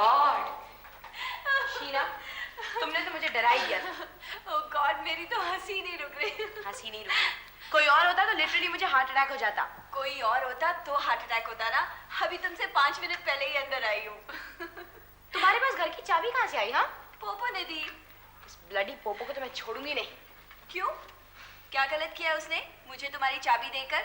God Sheena, तुमने तो मुझे डरा ही दिया था। ओह गॉड, मेरी तो हंसी नहीं रुक रही। हंसी नहीं रुकी। कोई और होता तो लिटरली मुझे हार्ट अटैक हो जाता। कोई और होता तो हार्ट अटैक होता ना। अभी तुमसे 5 मिनट पहले ही अंदर आई हूँ। तुम्हारे पास घर की चाबी कहाँ से आई? हाँ, पोपो ने दी। इस ब्लडी पोपो को तो मैं छोड़ूंगी नहीं। क्यों? क्या गलत किया उसने मुझे तुम्हारी चाबी देकर?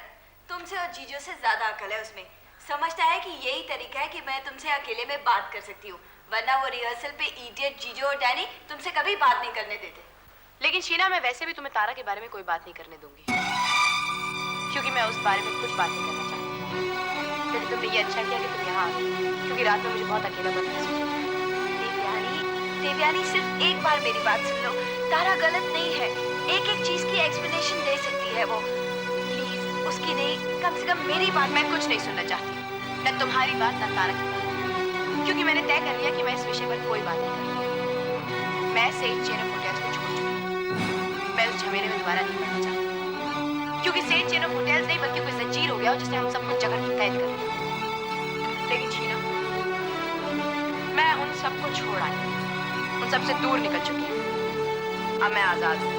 तुमसे और जीजो से ज्यादा अकल है उसमें। समझता है कि यही तरीका है कि मैं तुमसे अकेले में बात कर सकती हूँ, वरना वो रिहर्सल पे इडियट जीजो और डैनी तुमसे कभी बात नहीं करने देते। लेकिन शीना, मैं वैसे भी तुम्हें तारा के बारे में कोई बात नहीं करने दूंगी, क्योंकि मैं उस बारे में कुछ बात नहीं करना चाहती। लेकिन तुमने ये अच्छा किया कि तुम यहाँ आ गई, क्योंकि रात में मुझे बहुत अकेलापन महसूस होता है। देवयानी, सिर्फ एक बार मेरी बात सुन लो। तारा गलत नहीं है, एक एक चीज की एक्सप्लेनेशन दे सकती है वो। प्लीज उसकी नहीं, कम से कम मेरी बात। मैं कुछ नहीं सुनना चाहती, न तुम्हारी बात न तारा की बात, क्योंकि मैंने तय कर लिया कि मैं इस विषय पर कोई बात नहीं करूंगी। मैं सेठ चेन ऑफ होटल्स को छोड़ चुकी हूँ। मैं उस झमेले में दोबारा नहीं पड़ना चाहती, क्योंकि सेठ चेन ऑफ होटल्स नहीं बल्कि कोई जंजीर हो गया हो जिसने हम सबको जगह की कैद कर दिया। लेकिन शीना, मैं उन सबको छोड़ आई, उन सबसे दूर निकल चुकी हूँ। अब मैं आजाद हूँ।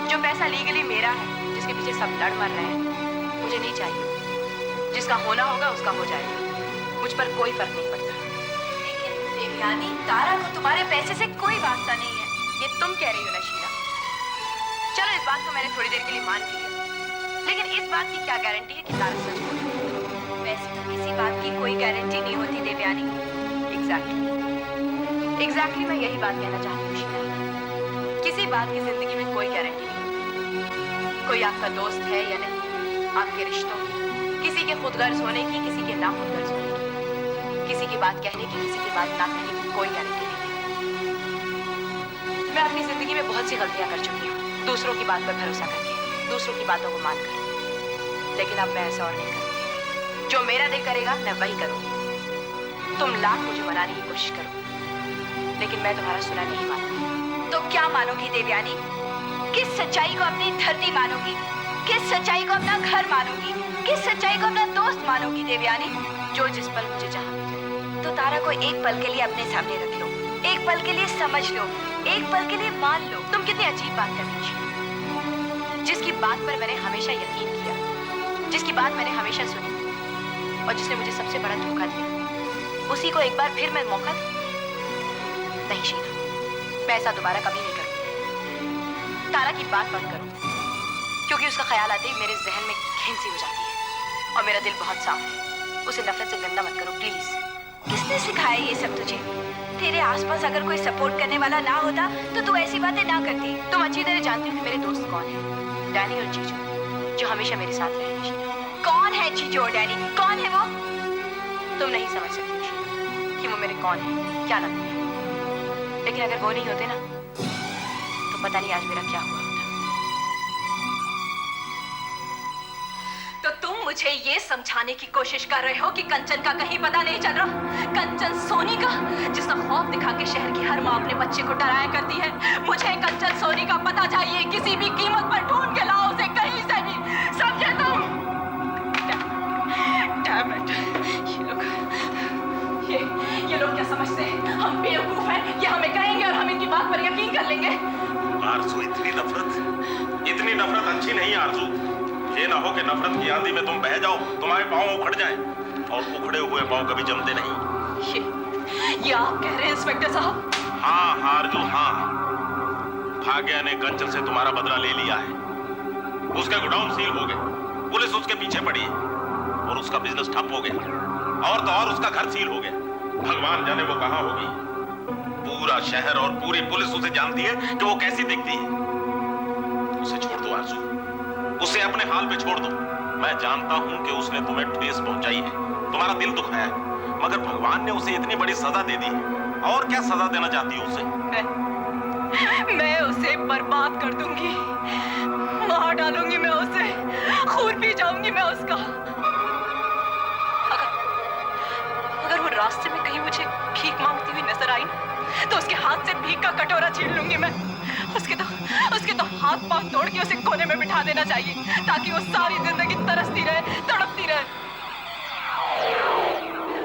जो पैसा लीगली मेरा है, जिसके पीछे सब लड़ मर रहे हैं, मुझे नहीं चाहिए। जिसका होना होगा उसका हो जाएगा, मुझ पर कोई फर्क नहीं पड़ता। लेकिन देवयानी, तारा को तुम्हारे पैसे से कोई वास्ता नहीं है। ये तुम कह रही हो ना शीना। चलो, इस बात को मैंने थोड़ी देर के लिए मान भी लिया, लेकिन इस बात की क्या गारंटी है कि तारा सच बोल रही है? वैसे तो किसी बात की कोई गारंटी नहीं होती देवयानी। एग्जैक्टली मैं यही बात कहना चाहती हूँ शीना। किसी बात की जिंदगी में कोई गारंटी नहीं। कोई आपका दोस्त है या नहीं, आपके रिश्तों की, किसी के खुदगर्ज होने की, किसी के ना खुदगर्ज होने की, किसी की बात कहने की, किसी की बात ना कहने की कोई गारंटी नहीं। मैं अपनी जिंदगी में बहुत सी गलतियां कर चुकी हूँ, दूसरों की बात पर भरोसा करके, दूसरों की बातों को मानकर। लेकिन अब मैं ऐसा और नहीं करूँगी। जो मेरा दिल करेगा मैं वही करूँगी। तुम लाख मुझे मनाने की कोशिश करो, लेकिन मैं तुम्हारा सुना नहीं मानती। तो क्या मानोगी देवयानी? किस सच्चाई को अपनी धरती मानोगी? किस सच्चाई को अपना घर मानोगी? किस सच्चाई को अपना दोस्त मानोगी देवयानी? जो जिस पल मुझे जहाँ। तो तारा को एक पल के लिए अपने सामने रख लो, एक पल के लिए समझ लो, एक पल के लिए मान लो। तुम कितनी अजीब बात कर रही हो। जिसकी बात पर मैंने हमेशा यकीन किया, जिसकी बात मैंने हमेशा सुनी, और जिसने मुझे सबसे बड़ा धोखा दिया, उसी को एक बार फिर मैं मौका दूं? नहीं शीना, मैं ऐसा दोबारा कभी नहीं करूंगी। तारा की बात मत करो, क्योंकि उसका ख्याल आते ही मेरे जहन में घिन सी हो जाती है, और मेरा दिल बहुत साफ है। उसे नफरत से गंदा मत करो प्लीज। किसने सिखाया ये सब तुझे? तेरे आसपास अगर कोई सपोर्ट करने वाला ना होता तो तू ऐसी बातें ना करती। तुम अच्छी तरह जानती हो कि मेरे दोस्त कौन है, डैनी और जीजू, जो हमेशा मेरे साथ रहेंगे। कौन है जीजू और डैनी? कौन है वो? तुम नहीं समझ सकती शीना कि वो मेरे कौन है, क्या लगते हैं। लेकिन अगर वो नहीं होते ना, तो पता नहीं आज मेरा क्या हुआ होता। तो तुम मुझे ये समझाने की कोशिश कर रहे हो कि कंचन का कहीं पता नहीं चल रहा? कंचन सोनी का, जिसका खौफ दिखा के शहर की हर माँ अपने बच्चे को डराया करती है। मुझे कंचन सोनी का पता चाहिए, किसी भी कीमत पर ढूंढ के लाओ उसे, कहीं से भी। समझे तुम? Damn it. ये लोग क्या समझते हैं? हम बेवकूफ हैं, ये हमें कहेंगे और हम इनकी बात पर यकीन कर लेंगे। आरज़ू, इतनी नफरत अच्छी नहीं आरज़ू। ये ना हो कि नफरत की आंधी में तुम बह जाओ, तुम्हारे पांव उखड़ जाएं, और उखड़े हुए पांव कभी जमते नहीं। ये आप कह रहे हैं इंस्पेक्टर साहब? हाँ आरज़ू, हाँ। भाग्य ने कंचन से तुम्हारा बदला ले लिया है। उसके गोडाउन सील हो गए, पुलिस उसके पीछे पड़ी है, और उसका बिजनेस ठप हो गया, और तो और उसका घर सील हो गया। भगवान जाने वो कहाँ होगी। पूरा शहर और पूरी पुलिस उसे जानती है कि वो कैसी दिखती है। उसे छोड़ दो आरज़ू, उसे अपने हाल पे छोड़ दो। मैं जानता हूं कि उसने तुम्हें ठेस पहुंचाई है, तुम्हारा दिल दुखाया है, मगर भगवान ने उसे इतनी बड़ी सजा दे दी है। और क्या सजा देना चाहती हो उसे? मैं उसे बर्बाद कर दूंगी, मार डालूंगी मैं उसे, खून पी जाऊंगी मैं उसका। अगर वो रास्ते में कहीं मुझे भीख मांगती हुई नजर आई तो उसके हाथ से भीख का कटोरा छीन लूंगी मैं। उसके तो हाथ पांव तोड़ के उसे कोने में बिठा देना चाहिए, ताकि वो सारी जिंदगी तरसती रहे, तड़पती रहे।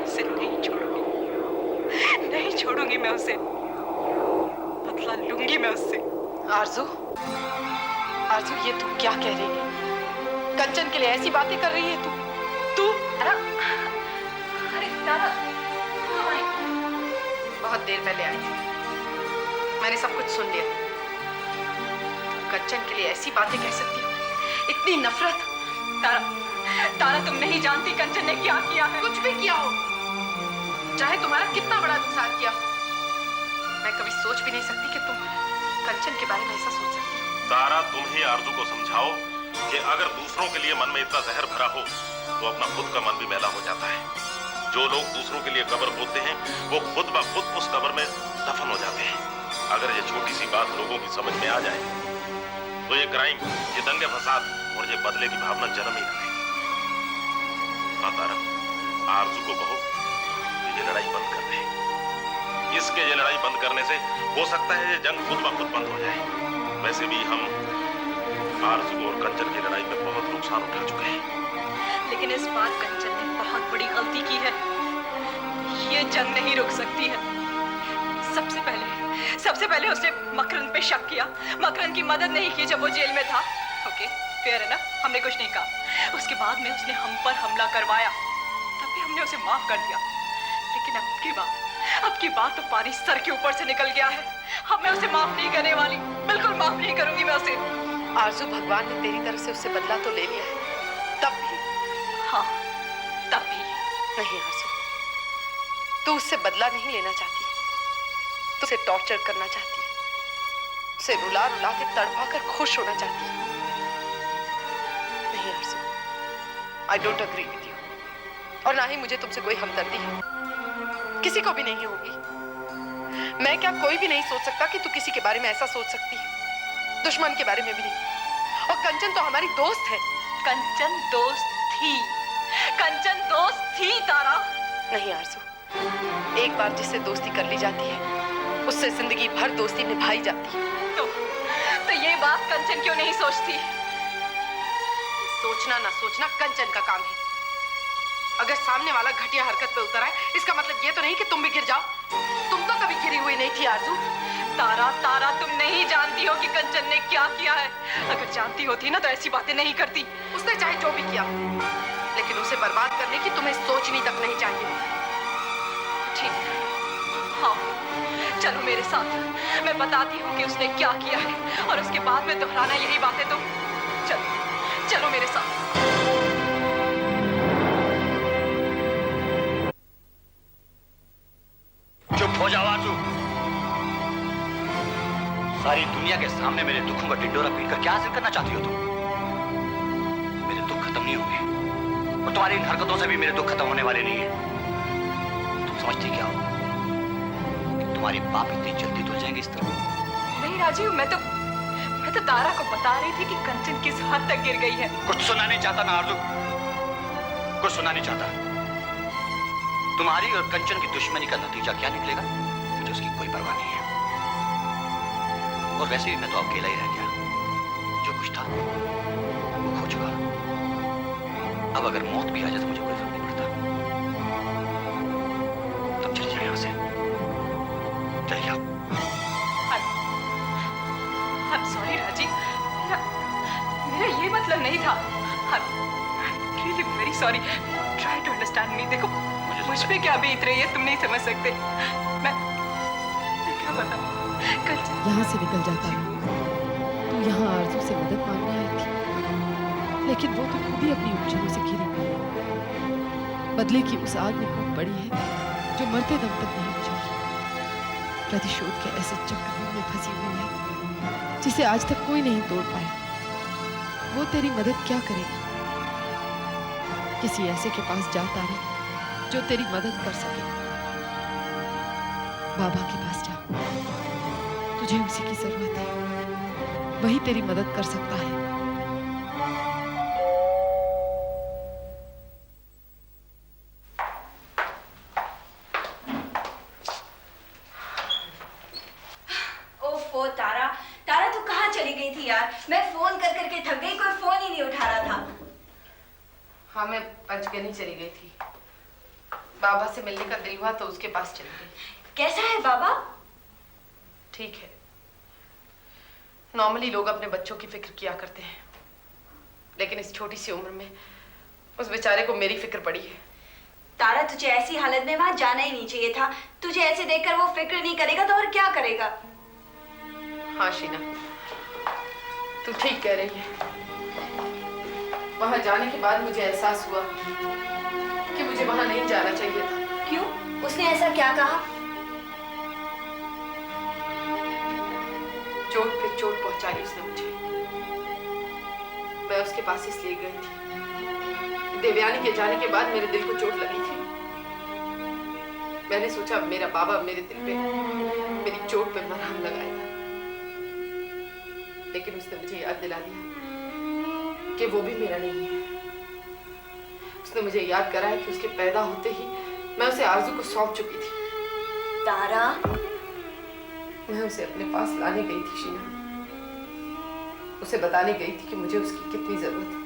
उसे नहीं छोड़ूंगी, लूंगी मैं उसे, बदला लूंगी मैं उससे। आरजू, आरजू ये तू क्या कह रही है? कंचन के लिए ऐसी बातें कर रही है तू? तारा, अरे तारा, कहाँ आई? बहुत देर पहले आई थी, मैंने सब कुछ सुन लिया। कंचन के लिए ऐसी बातें कह सकती हो? इतनी नफरत? तारा, तारा तुम नहीं जानती कंचन ने क्या किया है। कुछ भी किया हो, चाहे तुम्हारा कितना बड़ा नुकसान किया हो, मैं कभी सोच भी नहीं सकती कि तुम कंचन के बारे में ऐसा सोच सकती हो। तारा, तुम ही आरजू को समझाओ कि अगर दूसरों के लिए मन में इतना जहर भरा हो तो अपना खुद का मन भी मैला हो जाता है। जो लोग दूसरों के लिए कब्र खोदते हैं वो खुद ब खुद उस कब्र में दफन हो जाते हैं। अगर ये छोटी सी बात लोगों की समझ में आ जाए तो ये क्राइम, ये दंगे फसाद और ये बदले की भावना जन्म ही न ले। हाँ तारा, आरजू को कहो कि ये लड़ाई बंद कर दे। इसके ये लड़ाई बंद करने से हो सकता है ये जंग खुद ब खुद बंद हो जाए। वैसे भी हम आरजू और कंचन की लड़ाई में बहुत नुकसान उठा चुके हैं। लेकिन इस बार कंचन ने बहुत बड़ी गलती की है। ये जंग नहीं रुक सकती है। सबसे पहले उसने मकरन पे शक किया, मकरन की मदद नहीं की जब वो जेल में था। ओके, फेयर है ना, हमने कुछ नहीं कहा। उसके बाद में उसने हम पर हमला करवाया, तब भी हमने उसे माफ कर दिया। लेकिन अब की बात तो पानी सर के ऊपर से निकल गया है। अब मैं उसे माफ नहीं करने वाली, बिल्कुल माफ नहीं करूंगी मैं उसे। आरजू, भगवान ने तेरी तरफ से उससे बदला तो ले लिया है, तब भी। हाँ, तब भी नहीं आरजू, तू उससे बदला नहीं लेना चाहती, तू उसे टॉर्चर करना चाहती है, उसे रुला रुला के तड़पा कर खुश होना चाहती है। नहीं आरजू, I don't agree with you, और ना ही मुझे तुमसे कोई हमदर्दी है, किसी को भी नहीं होगी। मैं क्या कोई भी नहीं सोच सकता कि तू किसी के बारे में ऐसा सोच सकती है, दुश्मन के बारे में भी नहीं। और कंचन तो हमारी दोस्त है। कंचन दोस्त थी, कंचन दोस्त थी तारा। नहीं आरजू, एक बार जिससे दोस्ती कर ली जाती है उससे जिंदगी भर दोस्ती निभाई जाती है। तो ये बात कंचन क्यों नहीं सोचती? सोचना ना सोचना कंचन का काम है। अगर सामने वाला घटिया हरकत पे उतर आए, इसका मतलब ये तो नहीं कि तुम भी गिर जाओ। तुम तो कभी गिरी हुई नहीं थी आरजू। तारा, तुम नहीं जानती हो कि कंचन ने क्या किया है। अगर जानती होती ना तो ऐसी बातें नहीं करती। उसने चाहे जो भी किया, लेकिन उसे बर्बाद करने की तुम्हें सोचनी तक नहीं चाहिए। ठीक, हाँ, चलो मेरे साथ, मैं बताती हूँ कि उसने क्या किया है, और उसके बाद में दोहराना यही बातें तुम। चलो मेरे साथ। चुप हो जाओ आरजू। सारी दुनिया के सामने मेरे दुखों का ढिंढोरा पीटकर क्या हासिल करना चाहती हो तुम? मेरे दुख खत्म नहीं होंगे, और तुम्हारी इन हरकतों से भी मेरे दुख खत्म होने वाले नहीं है। तुम समझती क्या हो कि तुम्हारी बाप इतनी जल्दी धुल जाएंगे इस तरह? नहीं राजीव, मैं तो तारा को बता रही थी कि कंचन किस हद तक गिर गई है। कुछ सुनना नहीं चाहता मैं आरजू, कुछ सुनना नहीं चाहता। तुम्हारी और कंचन की दुश्मनी का नतीजा क्या निकलेगा मुझे उसकी कोई परवाह नहीं है। और वैसे भी मैं तो अकेला ही रह गया। जो कुछ था वो खो चुका। अब अगर मौत भी आ जाए तो मुझे कोई फर्क नहीं पड़ता। तुम चले जाओ यहां से, चले जाओ। I'm sorry राजीव, मेरा ये मतलब नहीं था। I'm really very sorry. Try to understand me. देखो, मुझ पे क्या बीत रही है तुम नहीं समझ सकते। मैं क्या बताऊं? यहाँ से निकल जाता है। तू यहाँ आरजू से मदद मांगने आई थी, लेकिन वो तो खुद ही अपनी उलझनों से घिरी हुई है। बदले की उस आग में कूद पड़ी है जो मरते दम तक नहीं बुझेगी। प्रतिशोध के ऐसे चक्रव्यूह में फंसी हुई है जिसे आज तक कोई नहीं तोड़ पाया। वो तेरी मदद क्या करेगी? किसी ऐसे के पास जा तारा जो तेरी मदद कर सके। बाबा के पास जा, तुझे उसी की जरूरत है, वही तेरी मदद कर सकता है। ओफो तारा, तारा तू कहाँ चली गई थी यार? मैं फोन कर करके थक गई, कोई फोन ही नहीं उठा रहा था। हाँ, मैं पंचगनी चली गई थी। बाबा से मिलने का दिल हुआ तो उसके पास चली गई। कैसा है बाबा? ठीक है। नॉर्मली लोग अपने बच्चों की फिक्र किया करते हैं, लेकिन इस छोटी सी उम्र में उस बेचारे को मेरी फिक्र पड़ी है। तारा, तुझे ऐसी हालत में वहां जाना ही नहीं चाहिए था। तुझे ऐसे देखकर वो फिक्र नहीं करेगा तो और क्या करेगा? हाँ शीना, तू ठीक कह रही है। वहां जाने के बाद मुझे एहसास हुआ कि मुझे वहां नहीं जाना चाहिए था। क्यों? उसने ऐसा क्या कहा? चोट पे चोट पहुंचाई उसने मुझे। मैं उसके पास इसलिए गई थी, देवयानी के जाने के बाद मेरे दिल को चोट लगी थी। मैंने सोचा मेरा बाबा मेरे दिल पे, मेरी चोट पे मरहम लगाएगा, लेकिन उसने मुझे याद दिला दिया कि वो भी मेरा नहीं है। उसने मुझे याद कराया कि उसके पैदा होते ही मैं उसे आरज़ू को सौंप चुकी थी। तारा, मैं उसे अपने पास लाने गई थी शीना, उसे बताने गई थी कि मुझे उसकी कितनी जरूरत है,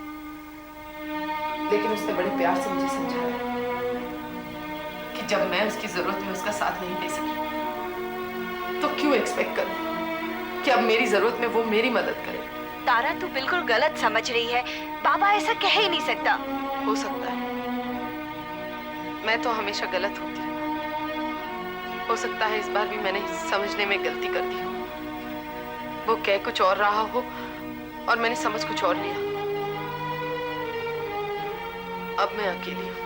लेकिन उसने बड़े प्यार से मुझे समझाया कि जब मैं उसकी जरूरत में उसका साथ नहीं दे सकी तो क्यों एक्सपेक्ट करूं कि अब मेरी जरूरत में वो मेरी मदद करे। तारा, तू बिल्कुल गलत समझ रही है। बाबा ऐसा कह ही नहीं सकता। हो सकता है, मैं तो हमेशा गलत होती हूँ। हो सकता है इस बार भी मैंने समझने में गलती कर दी हो। वो कह कुछ और रहा हो और मैंने समझ कुछ और लिया। अब मैं अकेली हूँ।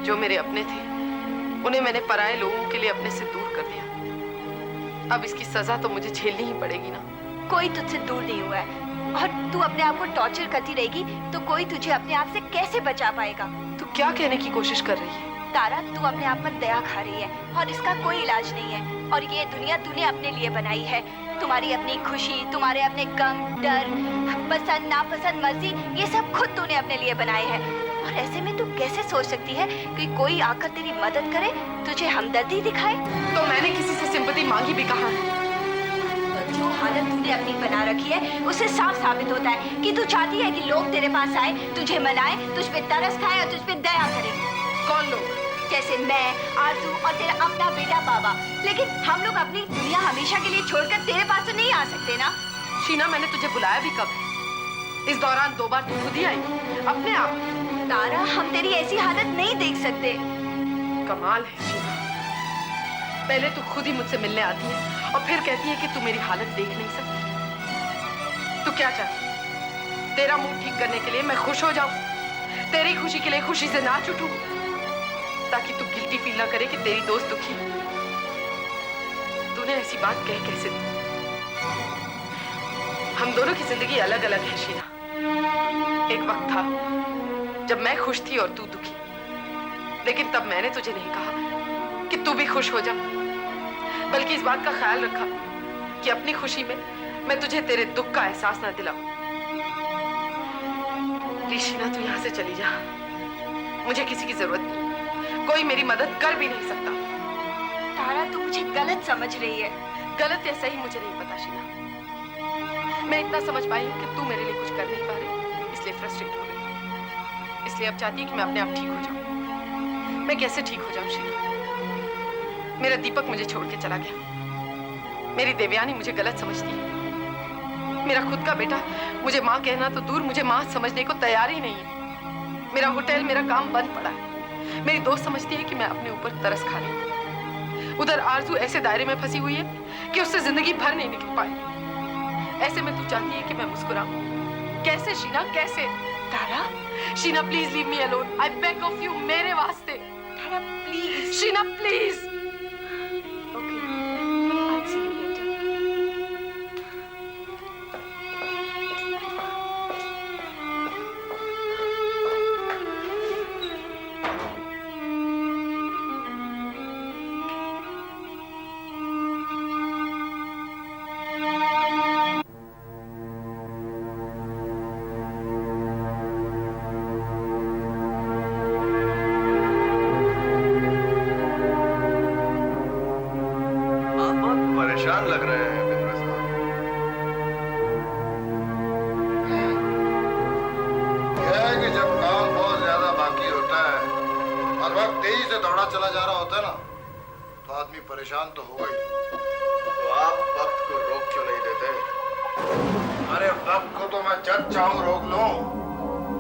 जो मेरे अपने थे उन्हें मैंने पराये लोगों के लिए अपने से दूर कर दिया। अब इसकी सजा तो मुझे झेलनी ही पड़ेगी ना। कोई तुझसे दूर नहीं हुआ है, और तू अपने आप को टॉर्चर करती रहेगी तो कोई तुझे अपने आप से कैसे बचा पाएगा? तू क्या कहने की कोशिश कर रही है? तारा, तू अपने आप पर दया खा रही है और इसका कोई इलाज नहीं है। और ये दुनिया तूने अपने लिए बनाई है। तुम्हारी अपनी खुशी, तुम्हारे अपने गम, डर, पसंद नापसंद, मर्जी, ये सब खुद तूने अपने लिए बनाए हैं। और ऐसे में तू कैसे सोच सकती है कि कोई आकर तेरी मदद करे, तुझे हमदर्दी दिखाए? तो मैंने किसी से सिंपैथी मांगी भी कहाँ है? जो हालत तूने अपनी बना रखी है उससे साफ साबित होता है कि तू चाहती है कि लोग तेरे पास आए, तुझे मनाए, तुझ पे तरस खाए और तुझ पे दया करें। कौन लोग? जैसे मैं, आरज़ू और तेरा अपना बेटा बाबा। लेकिन हम लोग अपनी दुनिया हमेशा के लिए छोड़कर तेरे पास तो नहीं आ सकते ना। शीना, मैंने तुझे बुलाया भी कब है? इस दौरान 2 बार तू खुद ही आई अपने आप। तारा, हम तेरी ऐसी हालत नहीं देख सकते। कमाल है शीना, पहले तू खुद ही मुझसे मिलने आती है और फिर कहती है कि तू मेरी हालत देख नहीं सकती। तू क्या चाहती? तेरा मूड ठीक करने के लिए मैं खुश हो जाऊं, तेरी खुशी के लिए खुशी से नाच उठूं, ताकि तू गिल्टी फील ना करे कि तेरी दोस्त दुखी है। तूने ऐसी बात कह कैसे दी? हम दोनों की जिंदगी अलग अलग है शीना। एक वक्त था जब मैं खुश थी और तू दुखी, लेकिन तब मैंने तुझे नहीं कहा कि तू भी खुश हो जा, बल्कि इस बात का ख्याल रखा कि अपनी खुशी में मैं तुझे तेरे दुख का एहसास ना दिलाऊं। प्लीज शीना, तू यहाँ से चली जा। मुझे किसी की जरूरत नहीं, कोई मेरी मदद कर भी नहीं सकता। तारा, तू मुझे गलत समझ रही है। गलत या सही मुझे नहीं पता शीना, मैं इतना समझ पाई हूँ कि तू मेरे लिए कुछ कर नहीं पा रही, इसलिए फ्रस्ट्रेट हो गई। इसलिए अब चाहती है कि मैं अपने आप ठीक हो जाऊं। मैं कैसे ठीक हो जाऊं शीना? मेरा दीपक मुझे छोड़ के चला गया, मेरी देवयानी मुझे गलत समझती है, मेरा खुद का बेटा मुझे माँ कहना तो दूर मुझे माँ समझने को तैयार ही नहीं है। मेरा होटल, मेरा काम बंद पड़ा है। मेरी दोस्त समझती है कि मैं अपने ऊपर तरस खा रही हूँ। उधर आरज़ू ऐसे दायरे में फंसी हुई है कि उससे जिंदगी भर नहीं निकल पाएगी। ऐसे में तू चाहती है कि मैं मुस्कुराऊं? कैसे शीना, कैसे? Tara, Sheena please leave me alone, I beg of you, मेरे वास्ते। Tara please. Sheena please. Okay, I'll see you later. आप बहुत परेशान लग रहे हैं मित्र साहब। यह है कि जब काम बहुत ज्यादा बाकी होता है और वक्त तेजी से दौड़ा चला जा रहा होता है ना, तो आदमी परेशान तो होगा ही। तो आप वक्त को रोक क्यों नहीं देते? अरे वक्त को तो मैं जब चाहूं रोक लूं,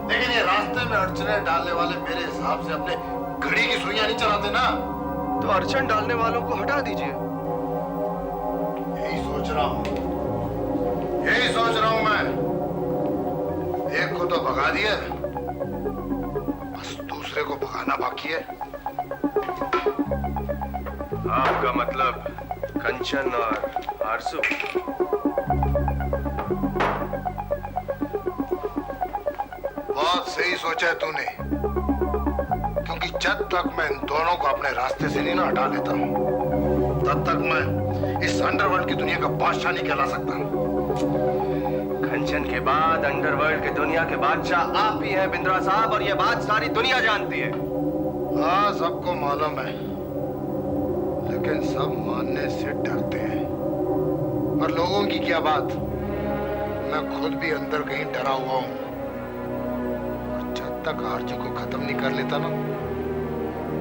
लेकिन ये रास्ते में अड़चने डालने वाले मेरे हिसाब से अपने घड़ी की सुइयां नहीं चलाते ना। तो अड़चन डालने वालों को हटा दीजिए। यही सोच रहा हूं मैं। एक को तो भगा दिया, बस दूसरे को भगाना बाकी है। आपका मतलब कंचन और आरजू? बहुत सही सोचा है तूने, क्योंकि जब तक मैं इन दोनों को अपने रास्ते से नहीं ना हटा लेता हूं, तब तक मैं इस अंडरवर्ल्ड की दुनिया का बादशाह नहीं कहला सकता। कंचन के बाद अंडरवर्ल्ड की दुनिया के बादशाह आप ही हैं बिंद्रा साहब, और ये बात सारी दुनिया जानती है। हाँ, सबको मालूम है, लेकिन सब मानने से डरते हैं। और लोगों की क्या बात, मैं खुद भी अंदर कहीं डरा हुआ हूं। और जब तक आरजू को खत्म नहीं कर लेता ना,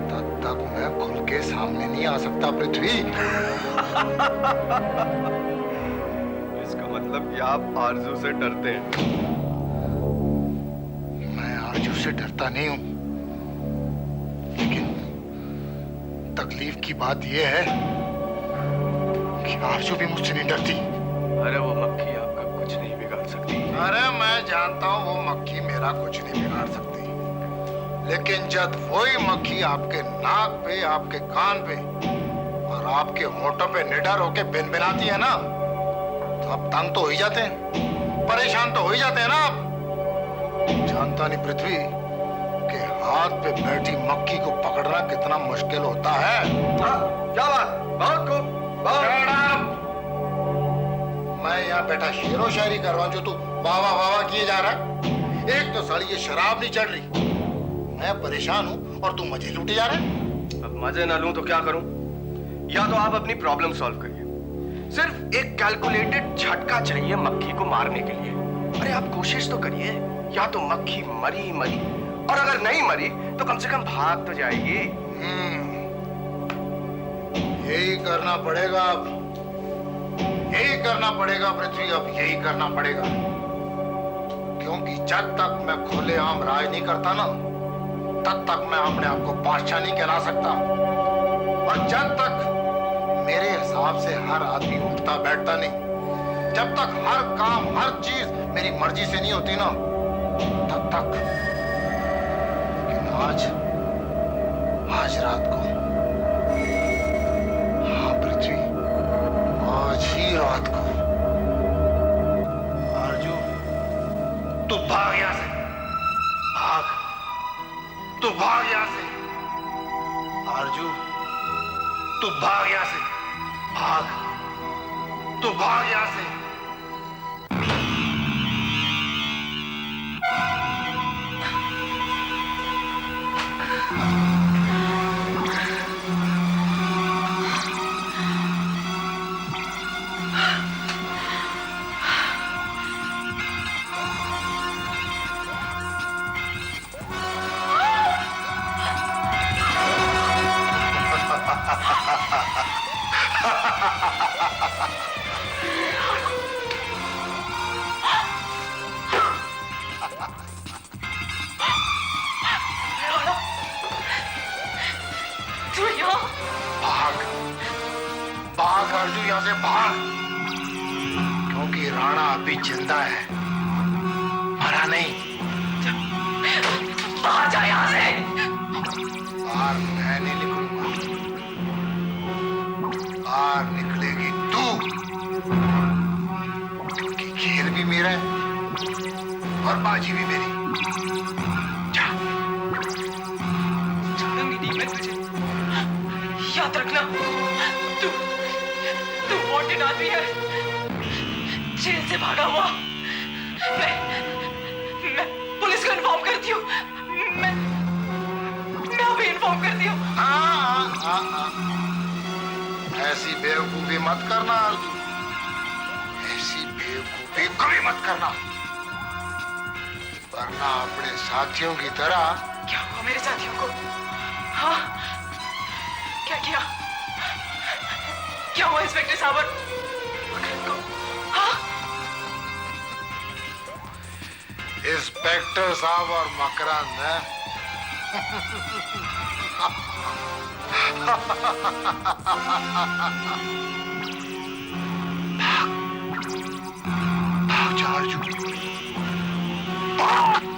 तब तक मैं खुल के सामने नहीं आ सकता पृथ्वी। इसका मतलब कि आप आरजू से डरते हैं? मैं आरजू से डरता नहीं हूं, लेकिन तकलीफ की बात यह है कि आरजू भी मुझसे नहीं डरती। अरे वो मक्खी आपका कुछ नहीं बिगाड़ सकती। अरे मैं जानता हूं वो मक्खी मेरा कुछ नहीं बिगाड़ सकती, लेकिन जब वही मक्खी आपके नाक पे, आपके कान पे और आपके होठों पे निडर होके भिनभिनाती है ना, तो आप तंग तो हो ही जाते हैं, परेशान तो हो ही जाते हैं ना आप। जानता नहीं पृथ्वी कि हाथ पे बैठी मक्खी को पकड़ना कितना मुश्किल होता है। क्या बात? बहुत खूब, बहुत। मैं यहाँ बैठा शेरो शायरी कर रहा हूँ, जो तू वाह वाह वाह किए जा रहा है। एक तो साली ये शराब नहीं चढ़ रही, मैं परेशान हूँ और तू मजे लूटे जा रहा है। अब मजे ना लूं तो क्या करूं? या तो आप अपनी प्रॉब्लम सॉल्व करिए। सिर्फ एक कैलकुलेटेड झटका चाहिए मक्खी को मारने के लिए। अरे आप कोशिश तो करिए। या तो मक्खी मरी, और अगर नहीं मरी तो कम से कम भाग तो जाएगी। यही करना पड़ेगा अब, यही करना पड़ेगा पृथ्वी, अब यही करना पड़ेगा। क्योंकि जब तक मैं खुलेआम राज नहीं करता ना, तब तक मैं अपने आप को बादशाह नहीं कहला सकता। और जब तक मेरे हिसाब से हर आदमी उठता बैठता नहीं, जब तक हर काम, हर चीज मेरी मर्जी से नहीं होती ना, तब तक। लेकिन आज रात को, हाँ पृथ्वी, आज ही रात को आरजू, तू भाग यहां से, भाग, तू भाग यहां से आरजू, तू भाग यहां से, भाग, तू भाग यहां से। भाग, भाग अर्जू, यहां से भाग, क्योंकि राणा अभी जिंदा है, मरा नहीं। बाहर जा यहाँ से। बाहर मैं नहीं निकलूंगा, बाहर निकलेगी तू, क्योंकि खेल भी मेरा है और बाजी भी मेरी। जा। छोड़ूंगी नहीं मैं तुझे, याद रखना। तू वांटेड आदमी है, जेल से भागा हुआ। मैं पुलिस को इन्फॉर्म करती हूँ। मैं अभी इन्फॉर्म करती हूँ। ऐसी बेवकूफी मत करना अर्जू, ऐसी बेवकूफी कभी मत करना, वरना अपने साथियों की तरह। क्या हुआ मेरे साथियों को? हाँ, क्या किया? क्या हुआ इंस्पेक्टर सावर? हाँ? इंस्पेक्टर साहब और मकरंद हैं? भाग जा अर्जुन, भाग।